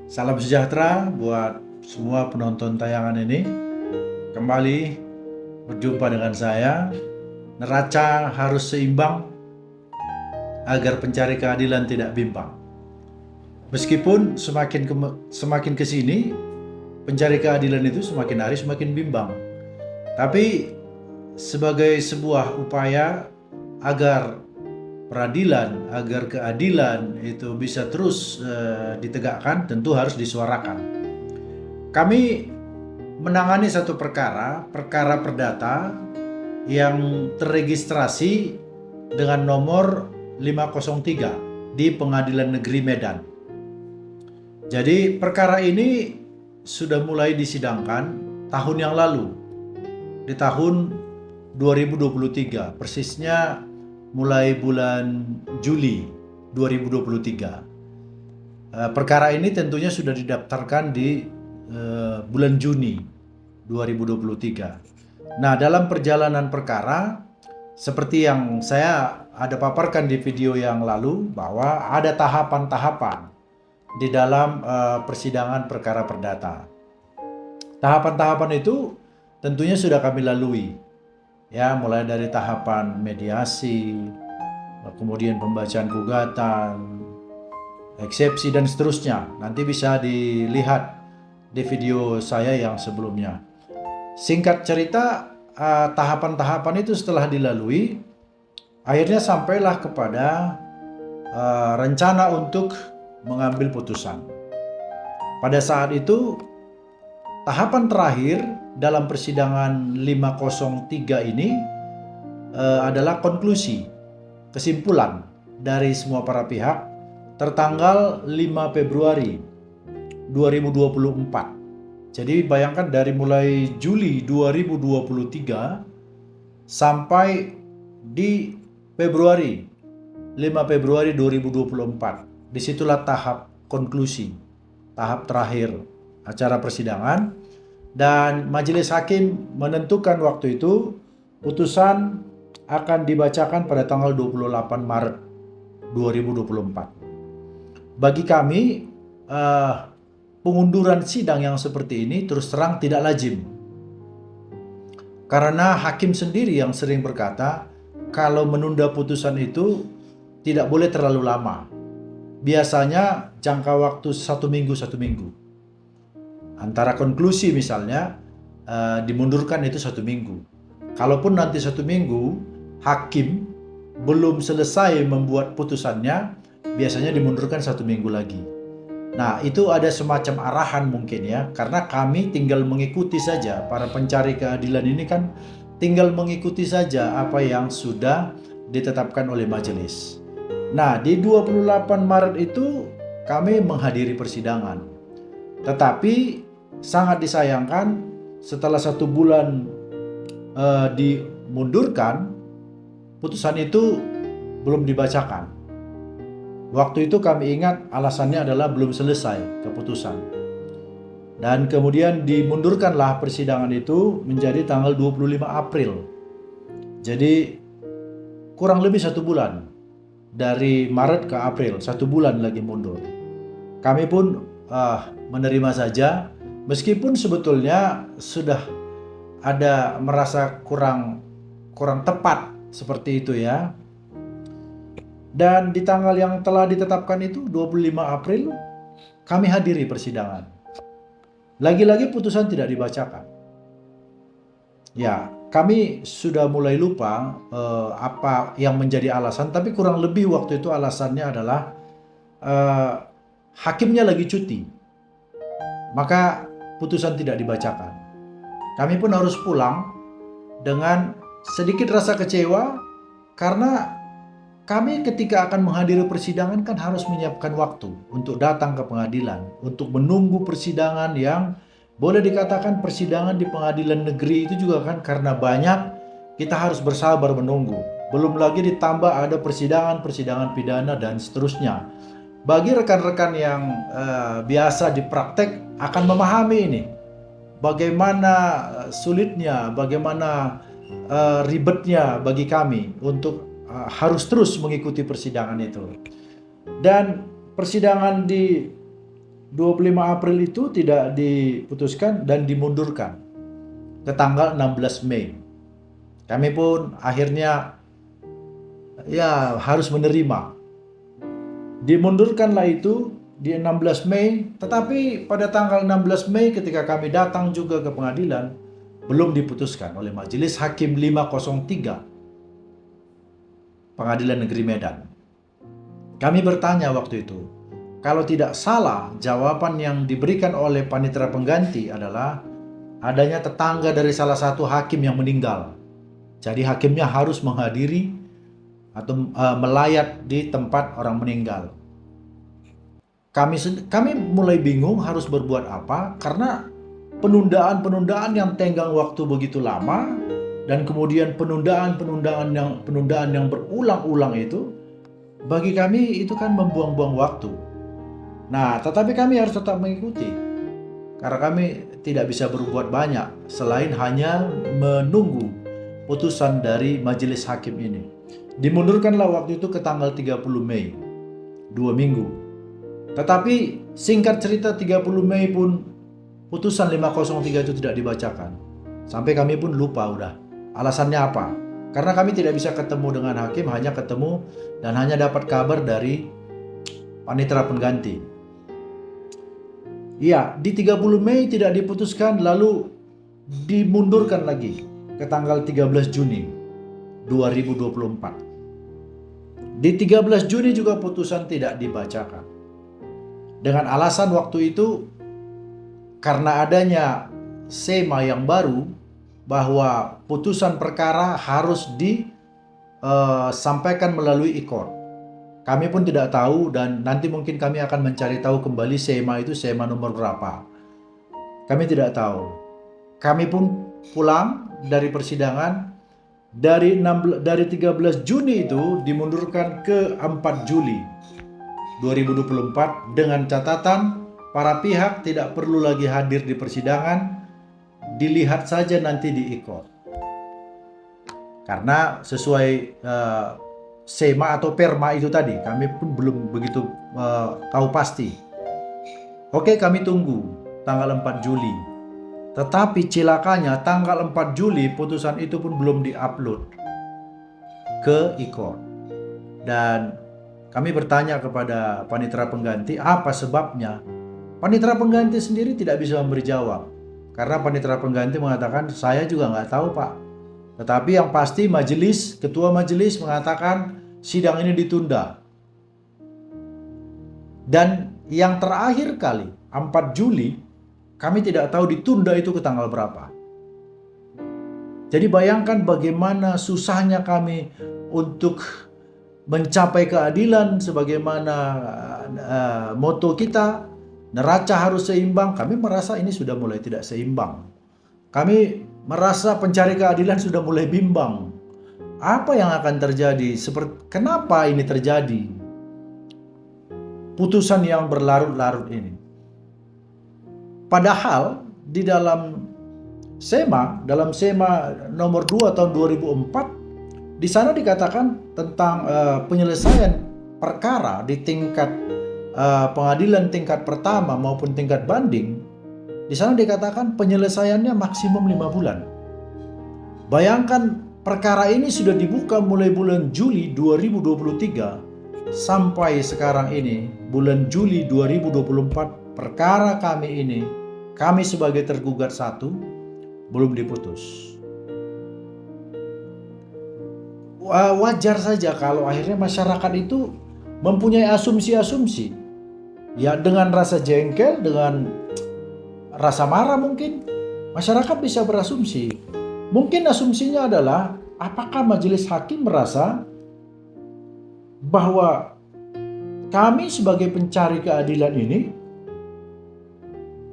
Salam sejahtera buat semua penonton tayangan ini. Kembali berjumpa dengan saya. Neraca harus seimbang agar pencari keadilan tidak bimbang. Meskipun semakin ke sini pencari keadilan itu semakin hari semakin bimbang. Tapi sebagai sebuah upaya agar peradilan, agar keadilan itu bisa terus ditegakkan, tentu harus disuarakan. Kami menangani satu perkara perdata yang terregistrasi dengan nomor 503 di Pengadilan Negeri Medan. Jadi perkara ini sudah mulai disidangkan tahun yang lalu, di tahun 2023, persisnya mulai bulan Juli 2023. Perkara ini tentunya sudah didaftarkan di bulan Juni 2023. Nah, dalam perjalanan perkara, seperti yang saya ada paparkan di video yang lalu, bahwa ada tahapan-tahapan di dalam persidangan perkara perdata. Tahapan-tahapan itu tentunya sudah kami lalui, ya, mulai dari tahapan mediasi, kemudian pembacaan gugatan, eksepsi, dan seterusnya. Nanti bisa dilihat di video saya yang sebelumnya. Singkat cerita, tahapan-tahapan itu setelah dilalui, akhirnya sampailah kepada rencana untuk mengambil putusan. Pada saat itu, tahapan terakhir dalam persidangan 503 ini adalah konklusi, kesimpulan dari semua para pihak tertanggal 5 Februari 2024. Jadi bayangkan dari mulai Juli 2023 sampai di Februari, 5 Februari 2024. Disitulah tahap konklusi, tahap terakhir acara persidangan, dan majelis hakim menentukan waktu itu putusan akan dibacakan pada tanggal 28 Maret 2024. Bagi kami, pengunduran sidang yang seperti ini terus terang tidak lazim. Karena hakim sendiri yang sering berkata, kalau menunda putusan itu tidak boleh terlalu lama. Biasanya jangka waktu satu minggu. Antara konklusi misalnya dimundurkan itu 1 minggu. Kalaupun nanti 1 minggu hakim belum selesai membuat putusannya, biasanya dimundurkan 1 minggu lagi. Nah, itu ada semacam arahan mungkin ya, karena kami tinggal mengikuti saja. Para pencari keadilan ini kan tinggal mengikuti saja apa yang sudah ditetapkan oleh majelis. Nah, di 28 Maret itu kami menghadiri persidangan. Tetapi sangat disayangkan, setelah 1 bulan dimundurkan, putusan itu belum dibacakan. Waktu itu kami ingat alasannya adalah belum selesai keputusan. Dan kemudian dimundurkanlah persidangan itu menjadi tanggal 25 April. Jadi kurang lebih 1 bulan. Dari Maret ke April, 1 bulan lagi mundur. Kami pun menerima saja, meskipun sebetulnya sudah ada merasa kurang tepat seperti itu ya. Dan di tanggal yang telah ditetapkan itu 25 April kami hadiri persidangan. Lagi-lagi putusan tidak dibacakan. Ya, kami sudah mulai lupa apa yang menjadi alasan, tapi kurang lebih waktu itu alasannya adalah hakimnya lagi cuti. Maka putusan tidak dibacakan. Kami pun harus pulang dengan sedikit rasa kecewa, karena kami ketika akan menghadiri persidangan kan harus menyiapkan waktu untuk datang ke pengadilan, untuk menunggu persidangan yang boleh dikatakan persidangan di pengadilan negeri itu juga kan karena banyak, kita harus bersabar menunggu. Belum lagi ditambah ada persidangan pidana dan seterusnya. Bagi rekan-rekan yang biasa dipraktek akan memahami ini. Bagaimana sulitnya, bagaimana ribetnya bagi kami untuk harus terus mengikuti persidangan itu. Dan persidangan di 25 April itu tidak diputuskan dan dimundurkan ke tanggal 16 Mei. Kami pun akhirnya ya harus menerima. Dimundurkanlah itu di 16 Mei, tetapi pada tanggal 16 Mei ketika kami datang juga ke pengadilan, belum diputuskan oleh Majelis Hakim 503 Pengadilan Negeri Medan. Kami bertanya waktu itu, kalau tidak salah jawaban yang diberikan oleh panitera pengganti adalah adanya tetangga dari salah satu hakim yang meninggal. Jadi hakimnya harus menghadiri atau melayat di tempat orang meninggal. Kami mulai bingung harus berbuat apa karena penundaan yang tenggang waktu begitu lama dan kemudian penundaan yang berulang-ulang itu bagi kami itu kan membuang-buang waktu. Nah, tetapi kami harus tetap mengikuti karena kami tidak bisa berbuat banyak selain hanya menunggu putusan dari majelis hakim ini. Dimundurkanlah waktu itu ke tanggal 30 Mei, 2 minggu. Tetapi singkat cerita 30 Mei pun putusan 503 itu tidak dibacakan. Sampai kami pun lupa udah. Alasannya apa? Karena kami tidak bisa ketemu dengan hakim, hanya ketemu dan hanya dapat kabar dari panitera pengganti. Iya, di 30 Mei tidak diputuskan lalu dimundurkan lagi ke tanggal 13 Juni 2024. Di 13 Juni juga putusan tidak dibacakan. Dengan alasan waktu itu karena adanya SEMA yang baru bahwa putusan perkara harus disampaikan melalui e-court. Kami pun tidak tahu dan nanti mungkin kami akan mencari tahu kembali SEMA itu SEMA nomor berapa. Kami tidak tahu. Kami pun pulang dari persidangan dari 13 Juni itu dimundurkan ke 4 Juli 2024 dengan catatan para pihak tidak perlu lagi hadir di persidangan, dilihat saja nanti di e-court. Karena sesuai SEMA atau PERMA itu tadi, kami pun belum begitu tahu pasti. Oke, kami tunggu tanggal 4 Juli. Tetapi cilakanya tanggal 4 Juli putusan itu pun belum diupload ke e-court. Dan kami bertanya kepada panitera pengganti apa sebabnya. Panitera pengganti sendiri tidak bisa memberi jawab. Karena panitera pengganti mengatakan saya juga nggak tahu Pak. Tetapi yang pasti ketua majelis mengatakan sidang ini ditunda. Dan yang terakhir kali 4 Juli kami tidak tahu ditunda itu ke tanggal berapa. Jadi bayangkan bagaimana susahnya kami untuk mencapai keadilan sebagaimana moto kita, neraca harus seimbang. Kami merasa ini sudah mulai tidak seimbang. Kami merasa pencari keadilan sudah mulai bimbang. Apa yang akan terjadi? Kenapa ini terjadi? Putusan yang berlarut-larut ini. Padahal di dalam SEMA nomor 2 tahun 2004 di sana dikatakan tentang penyelesaian perkara di tingkat pengadilan tingkat pertama maupun tingkat banding. Di sana dikatakan penyelesaiannya maksimum 5 bulan. Bayangkan perkara ini sudah dibuka mulai bulan Juli 2023 sampai sekarang ini bulan Juli 2024 perkara kami sebagai tergugat 1 belum diputus. Wajar saja kalau akhirnya masyarakat itu mempunyai asumsi-asumsi. Ya dengan rasa jengkel, dengan rasa marah mungkin. Masyarakat bisa berasumsi. Mungkin asumsinya adalah apakah majelis hakim merasa bahwa kami sebagai pencari keadilan ini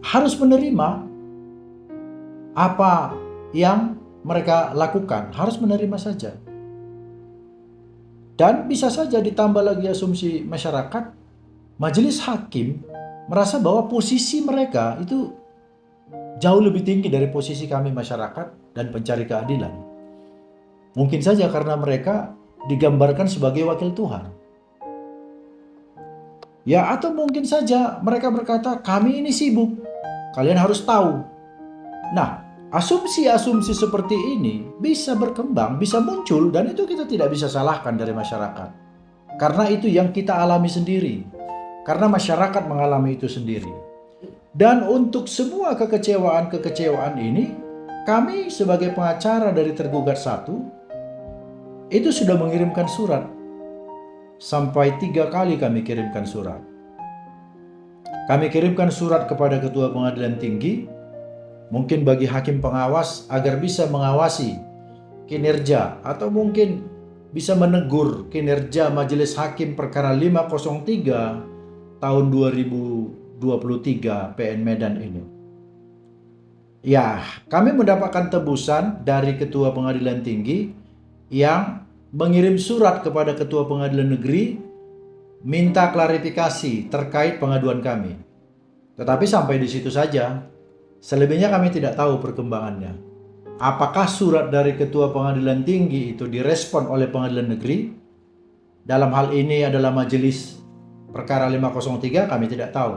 harus menerima apa yang mereka lakukan. Harus menerima saja. Dan bisa saja ditambah lagi asumsi masyarakat, majelis hakim merasa bahwa posisi mereka itu jauh lebih tinggi dari posisi kami masyarakat dan pencari keadilan. Mungkin saja karena mereka digambarkan sebagai wakil Tuhan. Ya, atau mungkin saja mereka berkata, kami ini sibuk, kalian harus tahu. Nah, asumsi-asumsi seperti ini bisa berkembang, bisa muncul, dan itu kita tidak bisa salahkan dari masyarakat. Karena itu yang kita alami sendiri. Karena masyarakat mengalami itu sendiri. Dan untuk semua kekecewaan-kekecewaan ini, kami sebagai pengacara dari tergugat 1, itu sudah mengirimkan surat. Sampai 3 kali kami kirimkan surat. Kami kirimkan surat kepada Ketua Pengadilan Tinggi, mungkin bagi hakim pengawas agar bisa mengawasi kinerja atau mungkin bisa menegur kinerja Majelis Hakim Perkara 503 tahun 2023 PN Medan ini. Ya, kami mendapatkan tebusan dari Ketua Pengadilan Tinggi yang mengirim surat kepada Ketua Pengadilan Negeri minta klarifikasi terkait pengaduan kami. Tetapi sampai di situ saja. Selebihnya kami tidak tahu perkembangannya. Apakah surat dari Ketua Pengadilan Tinggi itu direspon oleh Pengadilan Negeri? Dalam hal ini adalah Majelis Perkara 503, kami tidak tahu.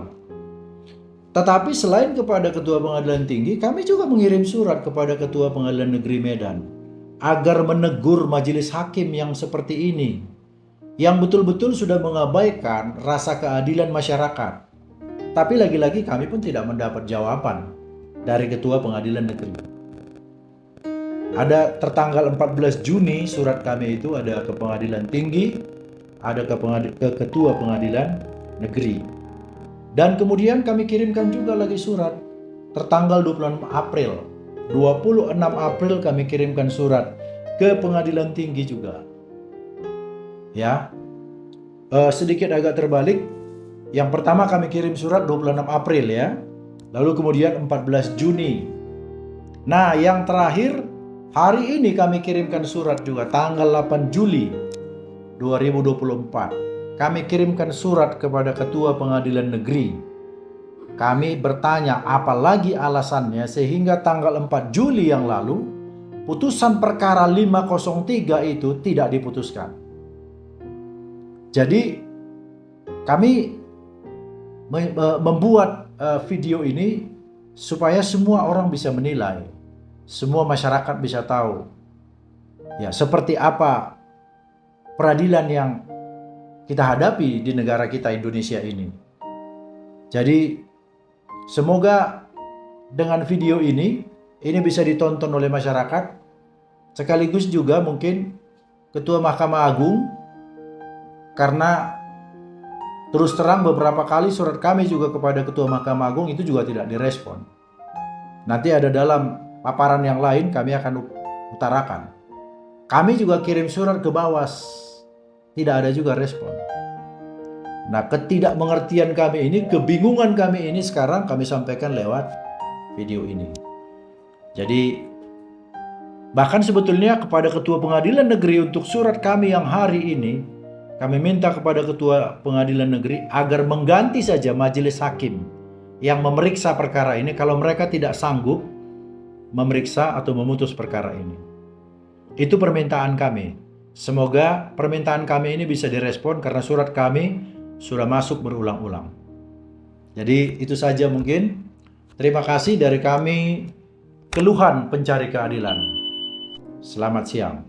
Tetapi selain kepada Ketua Pengadilan Tinggi, kami juga mengirim surat kepada Ketua Pengadilan Negeri Medan agar menegur majelis hakim yang seperti ini, yang betul-betul sudah mengabaikan rasa keadilan masyarakat. Tapi lagi-lagi kami pun tidak mendapat jawaban dari Ketua Pengadilan Negeri. Ada tertanggal 14 Juni surat kami itu ada ke Pengadilan Tinggi, ada ke Ketua Pengadilan Negeri. Dan kemudian kami kirimkan juga lagi surat tertanggal 26 April. 26 April kami kirimkan surat ke Pengadilan Tinggi juga. Ya, sedikit agak terbalik. Yang pertama kami kirim surat 26 April ya. Lalu kemudian 14 Juni. Nah, yang terakhir hari ini kami kirimkan surat juga tanggal 8 Juli 2024. Kami kirimkan surat kepada Ketua Pengadilan Negeri. Kami bertanya apalagi alasannya sehingga tanggal 4 Juli yang lalu putusan perkara 503 itu tidak diputuskan. Jadi kami membuat video ini supaya semua orang bisa menilai, semua masyarakat bisa tahu ya seperti apa peradilan yang kita hadapi di negara kita Indonesia ini. Jadi semoga dengan video ini bisa ditonton oleh masyarakat, sekaligus juga mungkin Ketua Mahkamah Agung, karena terus terang beberapa kali surat kami juga kepada Ketua Mahkamah Agung itu juga tidak direspon. Nanti ada dalam paparan yang lain kami akan utarakan. Kami juga kirim surat ke Bawas, tidak ada juga respon. Nah, ketidakmengertian kami ini, kebingungan kami ini sekarang kami sampaikan lewat video ini. Jadi bahkan sebetulnya kepada Ketua Pengadilan Negeri untuk surat kami yang hari ini, kami minta kepada Ketua Pengadilan Negeri agar mengganti saja majelis hakim yang memeriksa perkara ini kalau mereka tidak sanggup memeriksa atau memutus perkara ini. Itu permintaan kami. Semoga permintaan kami ini bisa direspon karena surat kami sudah masuk berulang-ulang. Jadi itu saja mungkin. Terima kasih dari kami, Keluhan Pencari Keadilan. Selamat siang.